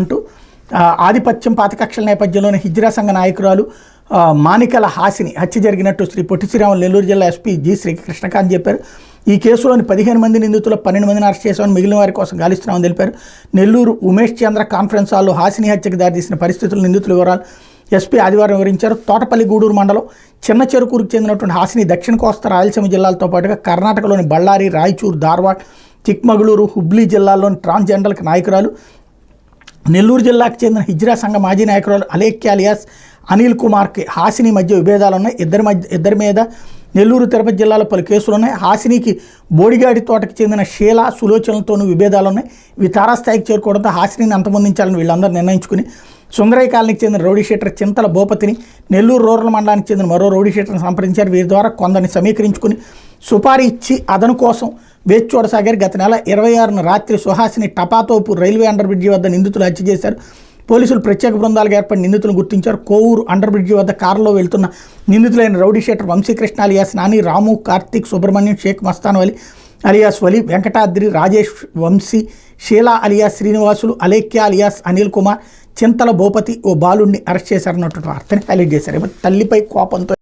అంటూ ఆధిపత్యం పాతకక్షల నేపథ్యంలోని హిజ్రా సంఘ నాయకురాలు మానికల హాసిని హత్య జరిగినట్టు శ్రీ పొట్టి శ్రీరాములు నెల్లూరు జిల్లా ఎస్పీ జి శ్రీకృష్ణకాంత్ చెప్పారు. ఈ కేసులోని 15 మంది నిందితులు 12 మందిని అరెస్ట్ చేశామని మిగిలిన వారి కోసం గాలిస్తున్నామని తెలిపారు. నెల్లూరు ఉమేష్ చంద్ర కాన్ఫరెన్స్ హాల్లో హాసిని హత్యకు దారితీసిన పరిస్థితులు నిందితుల వివరాలు ఎస్పీ ఆదివారం వివరించారు. తోటపల్లి గూడూరు మండలం చిన్న చెరుకూరుకు చెందినటువంటి హాసిని దక్షిణ కోస్తా రాయలసీమ జిల్లాలతో పాటుగా కర్ణాటకలోని బళ్ళారి, రాయచూరు, ధార్వాడ్, చిక్మగళూరు, హుబ్లీ జిల్లాల్లోని ట్రాన్స్జెండర్లకు నాయకురాలు. నెల్లూరు జిల్లాకు చెందిన హిజ్రా సంఘ మాజీ నాయకురాలు అలేఖ్య అలియాస్ అనిల్ కుమార్కి హాసిని మధ్య విభేదాలు ఉన్నాయి. ఇద్దరి మీద నెల్లూరు, తిరుపతి జిల్లాలో పలు కేసులు ఉన్నాయి. హాసినికి బోడిగాడి తోటకు చెందిన షీలా సులోచనలతోనూ విభేదాలు ఉన్నాయి. ఇవి తారాస్థాయికి చేరుకోవడంతో హాసిని అంతమొందించాలని వీళ్ళందరూ నిర్ణయించుకుని సుందరయ్య కాలనీకి చెందిన రౌడీ షీటర్ చింతల భూపతిని, నెల్లూరు రూరల్ మండలానికి చెందిన మరో రౌడీ షీటర్ని సంప్రదించారు. వీరి ద్వారా కొందరిని సమీకరించుకుని సుపారీ ఇచ్చి అదను కోసం వేచి చూడసాగారు. గత నెల 26న రాత్రి Suhasini Tapathopu railway under bridge వద్ద నిందితులు హత్య చేశారు. పోలీసులు ప్రత్యేక బృందాలుగా ఏర్పడి నిందితులను గుర్తించారు. కోవూరు అండర్ బ్రిడ్జి వద్ద కారులో వెళ్తున్న నిందితులైన rowdy sheeter Vamsikrishna alias Nani, Ramu, Karthik, Subrahmanyam, Shaik Mastan Vali alias Vali, Venkatadri, Rajesh, Vamsi, Sheela alias Srinivasulu, Alekhya alias Anil Kumar, Chintala Bhupathi ఓ బాలుడిని అరెస్ట్ చేశారన్నటువంటి వార్తని హైలైట్ చేశారు. తల్లిపై కోపంతో